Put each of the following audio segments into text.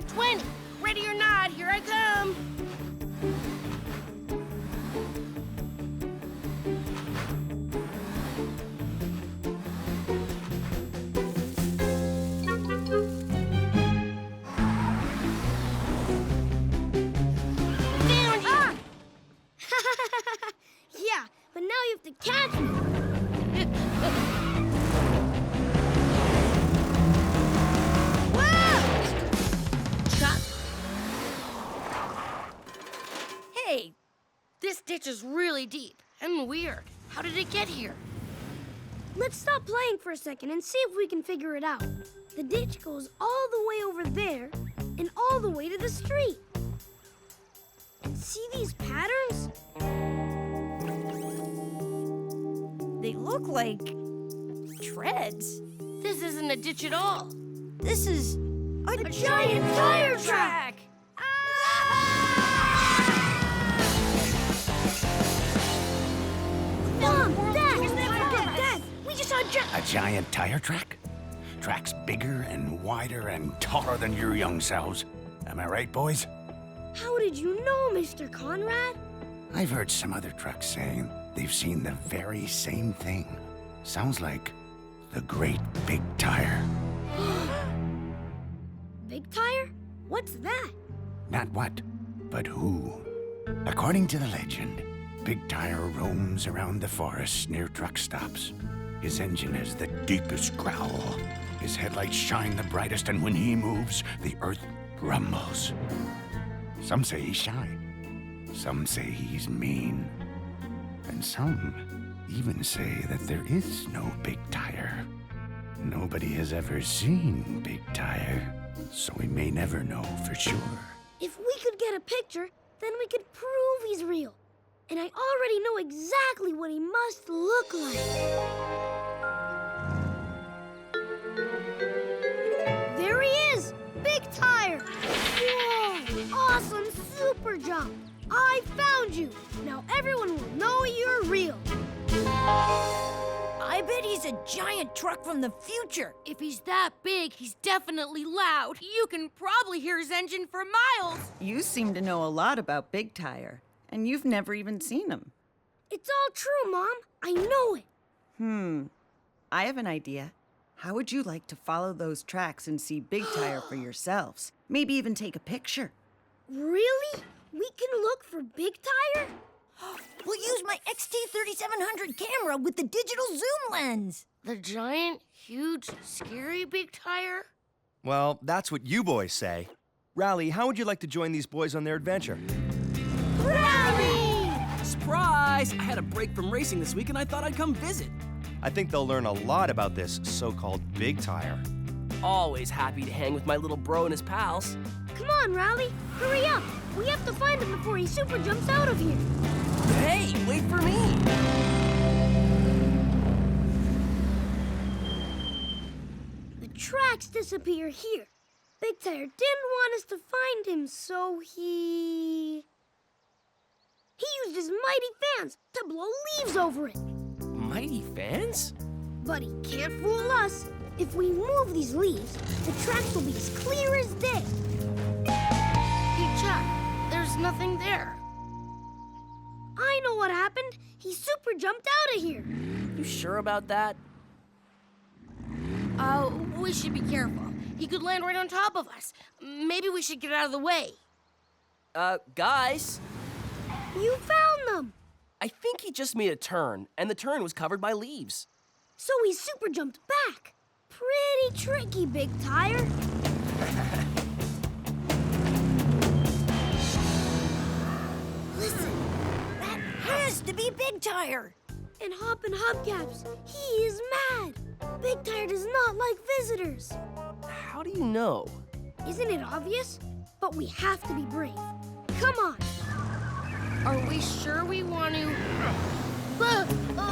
10, 20. Ready or not, here I come. Found you! Yeah, but now you have to catch me. Hey, this ditch is really deep and weird. How did it get here? Let's stop playing for a second and see if we can figure it out. The ditch goes all the way over there and all the way to the street. And see these patterns? They look like treads. This isn't a ditch at all. This is a giant tire track. Mom, Dad, we just saw A giant tire track? Tracks bigger and wider and taller than your young selves. Am I right, boys? How did you know, Mr. Conrad? I've heard some other trucks saying they've seen the very same thing. Sounds like the Great Bigtire. Bigtire? What's that? Not what, but who. According to the legend, Bigtire roams around the forest near truck stops. His engine has the deepest growl. His headlights shine the brightest, and when he moves, the earth rumbles. Some say he's shy. Some say he's mean. And some even say that there is no Bigtire. Nobody has ever seen Bigtire, so we may never know for sure. If we could get a picture, then we could prove he's real. And I already know exactly what he must look like. There he is! Bigtire! Whoa! Awesome super jump! I found you! Now everyone will know you're real. I bet he's a giant truck from the future. If he's that big, he's definitely loud. You can probably hear his engine for miles. You seem to know a lot about Bigtire, and you've never even seen him. It's all true, Mom. I know it. I have an idea. How would you like to follow those tracks and see Bigtire for yourselves? Maybe even take a picture. Really? We can look for Bigtire? We'll use my XT3700 camera with the digital zoom lens. The giant, huge, scary Bigtire? Well, that's what you boys say. Rowdy, how would you like to join these boys on their adventure? Rowdy! Surprise! I had a break from racing this week and I thought I'd come visit. I think they'll learn a lot about this so-called Bigtire. Always happy to hang with my little bro and his pals. Come on, Rowdy. Hurry up. We have to find him before he super jumps out of here. Hey, wait for me! The tracks disappear here. Bigtire didn't want us to find him, so he used his mighty fans to blow leaves over it. Mighty fans? But he can't fool us. If we move these leaves, the tracks will be as clear as day. Hey, Chuck, there's nothing there. I know what happened. He super jumped out of here. You sure about that? We should be careful. He could land right on top of us. Maybe we should get out of the way. Guys, You found them. I think he just made a turn, and the turn was covered by leaves. So he super jumped back. Pretty tricky, Bigtire. Listen, That has to be Bigtire. and Hoppin' Hubcaps, he is mad. Bigtire does not like visitors. How do you know? Isn't it obvious? But we have to be brave. Come on. Are we sure we want to...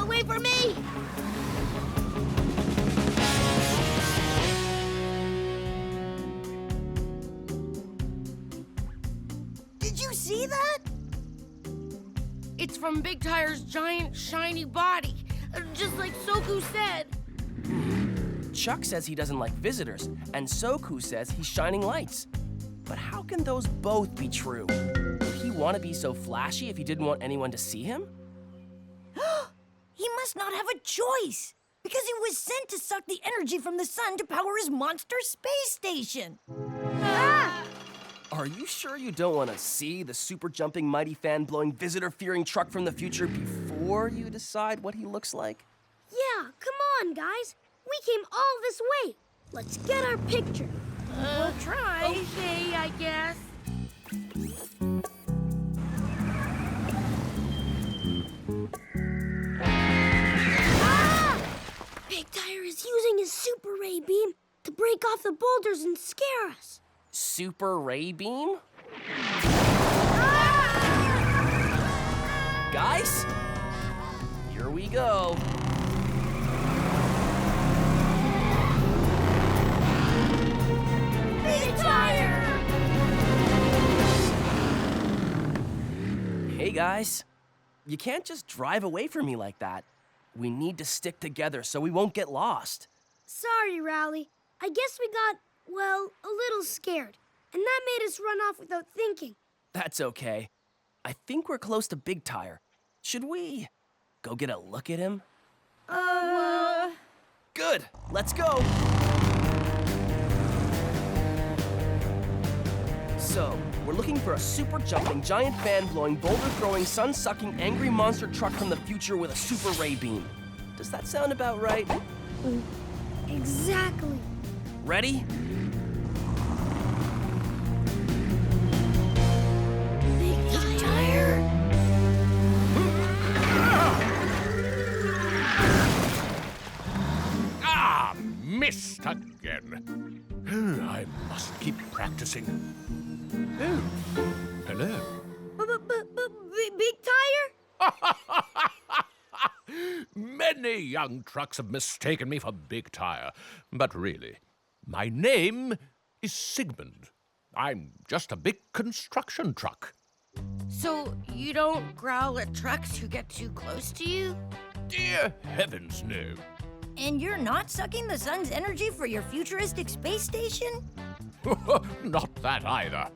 wait for me! Did you see that? It's from Bigtire's giant, shiny body. Just like Soku said. Chuck says he doesn't like visitors, and Soku says he's shining lights. But how can those both be true? Would he want to be so flashy if he didn't want anyone to see him? He must not have a choice, because he was sent to suck the energy from the sun to power his monster space station. Are you sure you don't want to see the super jumping, mighty fan-blowing, visitor-fearing truck from the future before you decide what he looks like? Yeah, come on, guys. We came all this way. Let's get our picture. We'll try. Okay, I guess. Bigtire is using his super ray beam to break off the boulders and scare us. Super ray beam? Guys, here we go. Bigtire! Hey guys, you can't just drive away from me like that. We need to stick together so we won't get lost. Sorry, Rowdy. I guess we got, well, a little scared. And that made us run off without thinking. That's okay. I think we're close to Bigtire. Should we go get a look at him? Good, let's go. So, we're looking for a super jumping, giant fan-blowing, boulder-throwing, sun-sucking, angry monster truck from the future with a super ray beam. Does that sound about right? Exactly. Ready? Bigtire! Ah, missed again. I must keep practicing. Oh, hello. Big Tire? Many young trucks have mistaken me for Bigtire, but really, my name is Sigmund. I'm just a big construction truck. So you don't growl at trucks who get too close to you? Dear heavens, no. And you're not sucking the sun's energy for your futuristic space station? Not that either.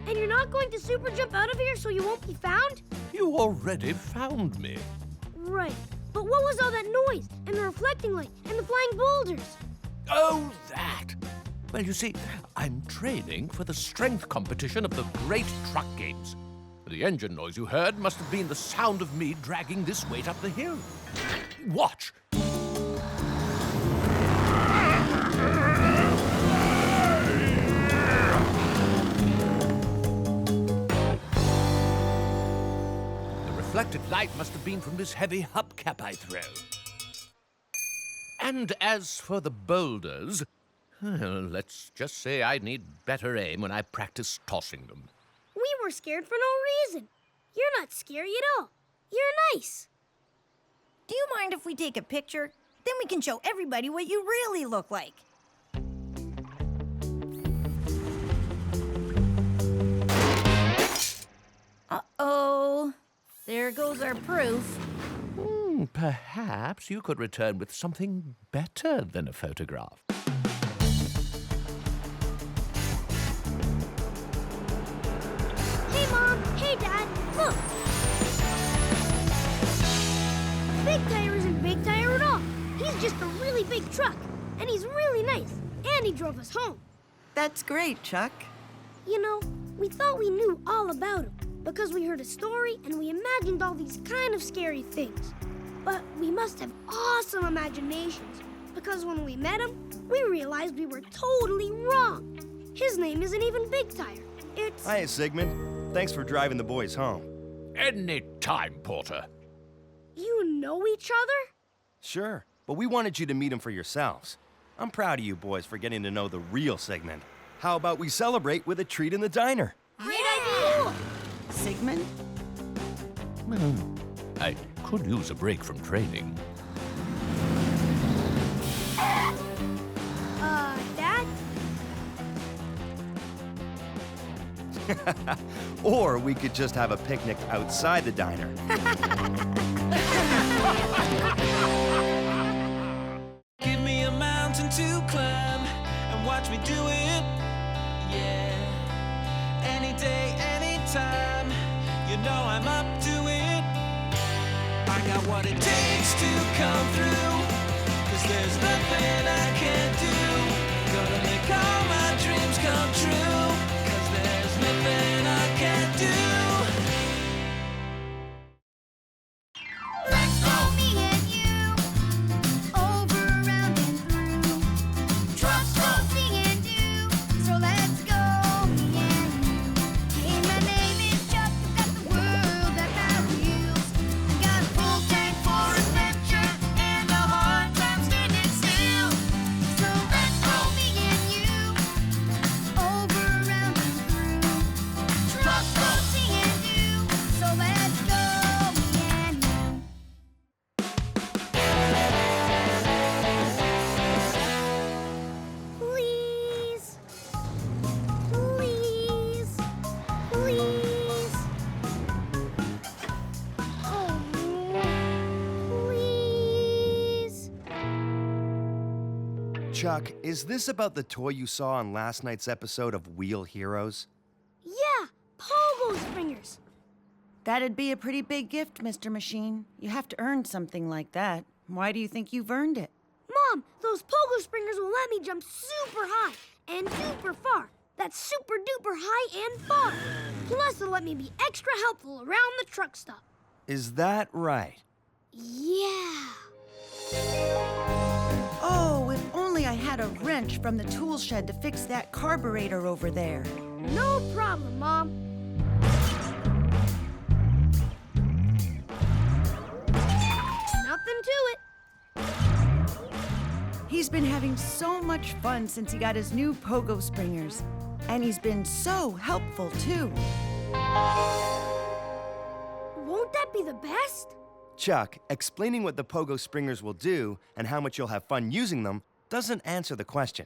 And you're not going to super jump out of here so you won't be found? You already found me. Right. But what was all that noise, and the reflecting light, and the flying boulders? Oh, that. Well, you see, I'm training for the strength competition of the Great Truck Games. The engine noise you heard must have been the sound of me dragging this weight up the hill. Watch. The reflected light must have been from this heavy hubcap I throw. And as for the boulders, well, let's just say I need better aim when I practice tossing them. We were scared for no reason. You're not scary at all. You're nice. Do you mind if we take a picture? Then we can show everybody what you really look like. Uh-oh. There goes our proof. Perhaps you could return with something better than a photograph. Hey, Mom. Hey, Dad. Look. Bigtire isn't Bigtire at all. He's just a really big truck. And he's really nice. And he drove us home. That's great, Chuck. You know, we thought we knew all about him because we heard a story and we imagined all these kind of scary things. But we must have awesome imaginations because when we met him, we realized we were totally wrong. His name isn't even Bigtire. It's... Hiya, Sigmund. Thanks for driving the boys home. Any time, Porter. You know each other? Sure, but we wanted you to meet him for yourselves. I'm proud of you boys for getting to know the real Sigmund. How about we celebrate with a treat in the diner? Great idea! Sigmund? Well, I could use a break from training. Dad? Or we could just have a picnic outside the diner. Give me a mountain to climb and watch me do it. Yeah. I got what it takes to come through. 'Cause there's nothing I can't do. Gonna make all my dreams come true. 'Cause there's nothing I can't do. Let's go, me and you, over, around, and through. Trucks go, me and you, so let's go, me and you. Hey, my name is Chuck, I've got the world at my wheels. I got a full tank for adventure and a hard time standing still. So let's go, me and you, over, around, and through. Trucks go, me and you, so let's go, me and you. Please, please, please. Oh, please. Chuck, is this about the toy you saw on last night's episode of Wheel Heroes? Yeah, pogo springers. That'd be a pretty big gift, Mr. Machine. You have to earn something like that. Why do you think you've earned it? Mom, those pogo springers will let me jump super high and super far. That's super duper high and far. Plus, they'll let me be extra helpful around the truck stop. Is that right? Yeah. Oh, if only I had a wrench from the tool shed to fix that carburetor over there. No problem, Mom. Nothing to it. He's been having so much fun since he got his new pogo springers. And he's been so helpful, too. Won't that be the best? Chuck, explaining what the Pogo Springers will do and how much you'll have fun using them doesn't answer the question.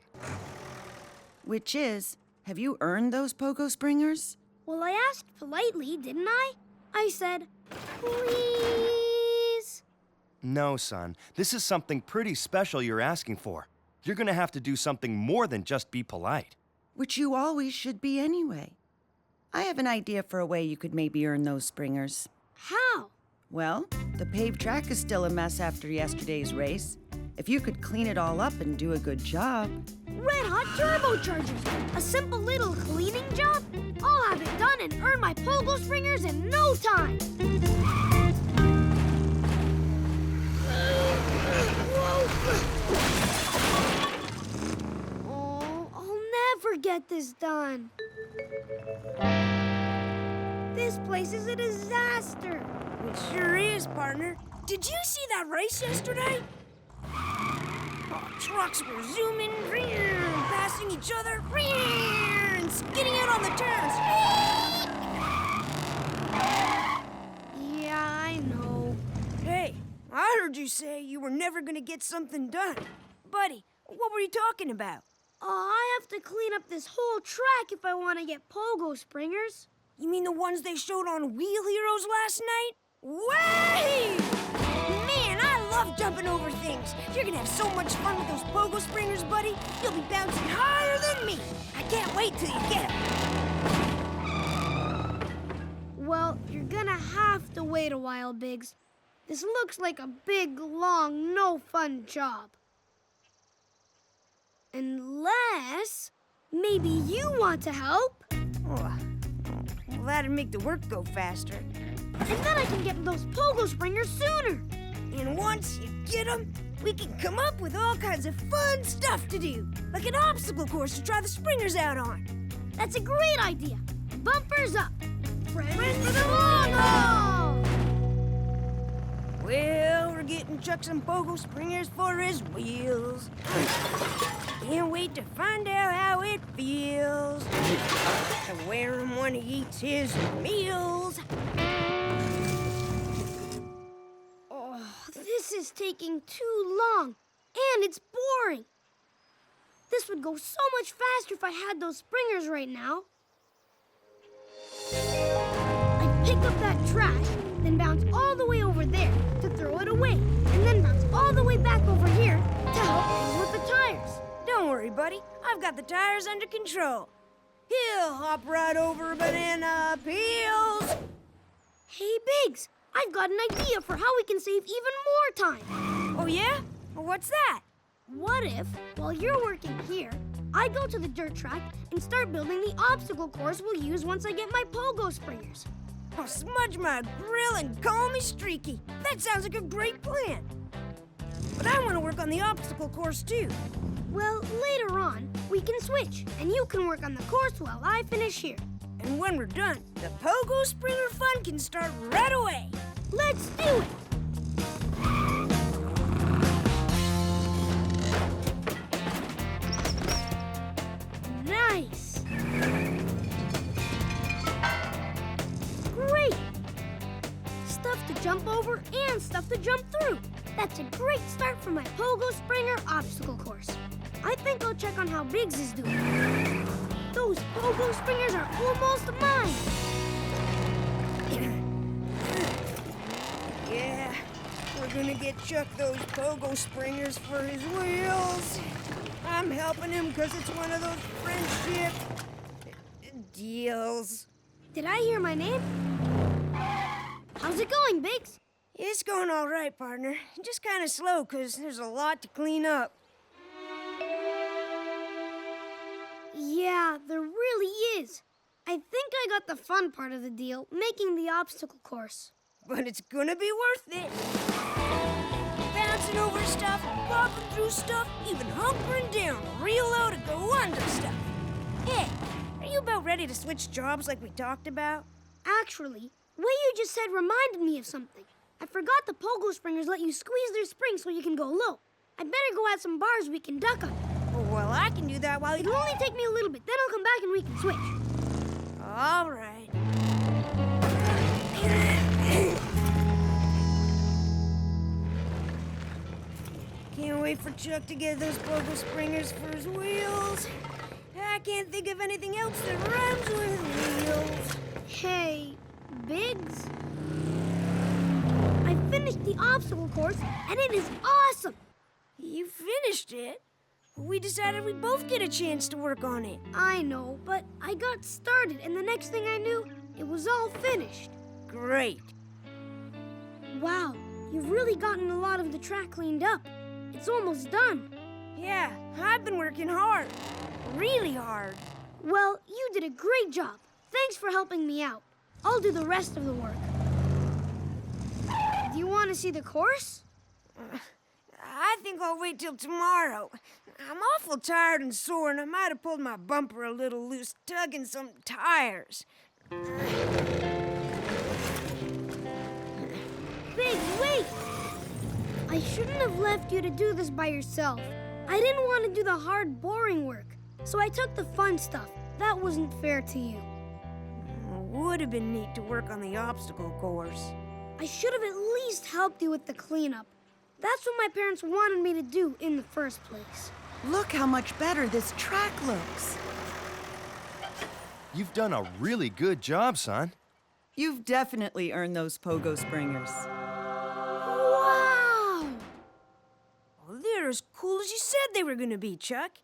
Which is, have you earned those pogo springers? Well, I asked politely, didn't I? I said, please. No, son. This is something pretty special you're asking for. You're gonna have to do something more than just be polite. Which you always should be anyway. I have an idea for a way you could maybe earn those springers. How? Well, the paved track is still a mess after yesterday's race. If you could clean it all up and do a good job. Red hot turbochargers. A simple little cleaning job? I'll have it done and earn my pogo springers in no time. Oh, I'll never get this done. This place is a disaster. It sure is, partner. Did you see that race yesterday? Oh, trucks were zooming, passing each other, and skidding out on the turns. Yeah, I know. Hey, I heard you say you were never gonna get something done. Buddy, what were you talking about? I have to clean up this whole track if I want to get pogo springers. You mean the ones they showed on Wheel Heroes last night? Way! Man, I love jumping over things. You're gonna have so much fun with those pogo springers, buddy. You'll be bouncing higher than me. I can't wait till you get them. Well, you're gonna have to wait a while, Biggs. This looks like a big, long, no-fun job. Unless maybe you want to help. Oh, well, that'd make the work go faster. And then I can get those pogo springers sooner. And once you get them, we can come up with all kinds of fun stuff to do. Like an obstacle course to try the springers out on. That's a great idea. Bumpers up. Friends for the long haul! Well, we're getting Chuck some pogo springers for his wheels. Can't wait to find out how it feels to wear him when he eats his meals. Oh, this is taking too long, and it's boring. This would go so much faster if I had those springers right now. I'd pick up that trash, then bounce all the way over there to throw it away, and then bounce all the way back over here to help things with the tires. Don't worry, buddy. I've got the tires under control. He'll hop right over banana peels. Hey, Biggs, I've got an idea for how we can save even more time. Oh, yeah? Well, what's that? What if, while you're working here, I go to the dirt track and start building the obstacle course we'll use once I get my pogo springers? I'll smudge my grill and call me Streaky. That sounds like a great plan. But I want to work on the obstacle course, too. Well, later on, we can switch, and you can work on the course while I finish here. And when we're done, the pogo springer fun can start right away. Let's do it! Nice! Great! Stuff to jump over and stuff to jump through. That's a great start for my pogo springer obstacle course. I think I'll check on how Biggs is doing. Those pogo springers are almost mine. Yeah, we're gonna get Chuck those pogo springers for his wheels. I'm helping him because it's one of those friendship deals. Did I hear my name? How's it going, Biggs? It's going all right, partner. Just kind of slow because there's a lot to clean up. Yeah, there really is. I think I got the fun part of the deal, making the obstacle course. But it's gonna be worth it. Bouncing over stuff, bobbing through stuff, even hunkering down real low to go under stuff. Hey, are you about ready to switch jobs like we talked about? Actually, what you just said reminded me of something. I forgot the pogo springers let you squeeze their springs so you can go low. I better go add some bars we can duck on. Well, I can do that while It'll only take me a little bit, then I'll come back and we can switch. All right. Can't wait for Chuck to get those pogo springers for his wheels. I can't think of anything else that rhymes with wheels. Hey, Biggs? I finished the obstacle course, and it is awesome! You finished it? We decided we'd both get a chance to work on it. I know, but I got started, and the next thing I knew, it was all finished. Great. Wow, you've really gotten a lot of the track cleaned up. It's almost done. Yeah, I've been working hard. Really hard. Well, you did a great job. Thanks for helping me out. I'll do the rest of the work. Do you want to see the course? I think I'll wait till tomorrow. I'm awful tired and sore, and I might have pulled my bumper a little loose, tugging some tires. Biggs, wait! I shouldn't have left you to do this by yourself. I didn't want to do the hard, boring work, so I took the fun stuff. That wasn't fair to you. Would have been neat to work on the obstacle course. I should have at least helped you with the cleanup. That's what my parents wanted me to do in the first place. Look how much better this track looks. You've done a really good job, son. You've definitely earned those pogo springers. Wow! Well, they're as cool as you said they were gonna be, Chuck.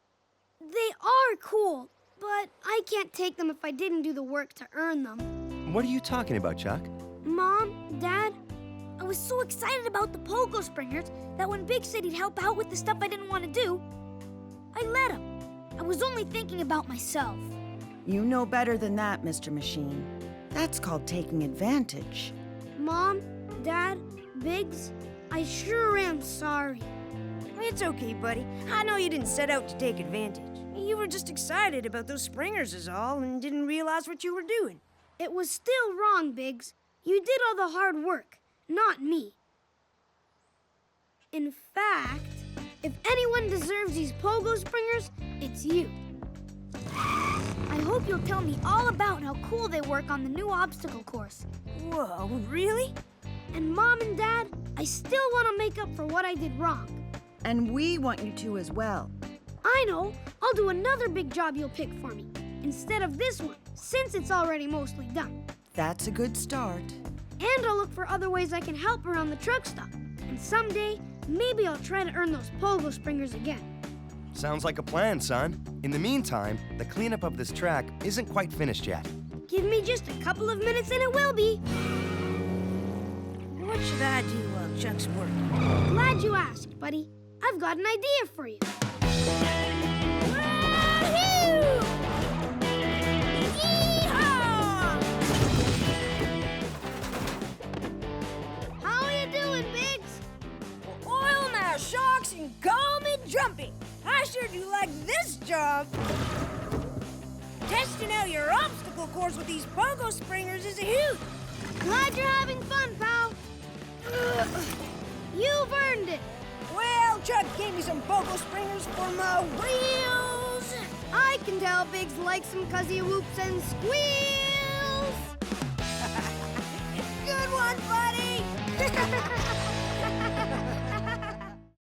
They are cool, but I can't take them if I didn't do the work to earn them. What are you talking about, Chuck? Mom, Dad, I was so excited about the pogo springers that when Big said he'd help out with the stuff I didn't want to do, I let him. I was only thinking about myself. You know better than that, Mr. Machine. That's called taking advantage. Mom, Dad, Biggs, I sure am sorry. It's okay, buddy. I know you didn't set out to take advantage. You were just excited about those springers is all and didn't realize what you were doing. It was still wrong, Biggs. You did all the hard work, not me. In fact, if anyone deserves these pogo springers, it's you. I hope you'll tell me all about how cool they work on the new obstacle course. Whoa, really? And Mom and Dad, I still want to make up for what I did wrong. And we want you to as well. I know. I'll do another big job you'll pick for me, instead of this one, since it's already mostly done. That's a good start. And I'll look for other ways I can help around the truck stop. And someday, maybe I'll try to earn those pogo springers again. Sounds like a plan, son. In the meantime, the cleanup of this track isn't quite finished yet. Give me just a couple of minutes and it will be. What should I do while Chuck's working? Glad you asked, buddy. I've got an idea for you. Wahoo! Yeehaw! How are you doing, Biggs? Oil my shocks and call me jumpy. I sure do like this job. Testing out your obstacle course with these pogo springers is a hoot. Glad you're having fun, pal. You've earned it. Well, Chuck gave me some pogo springers for my wheels. I can tell Biggs likes some 'cause he whoops and squeals. Good one, buddy.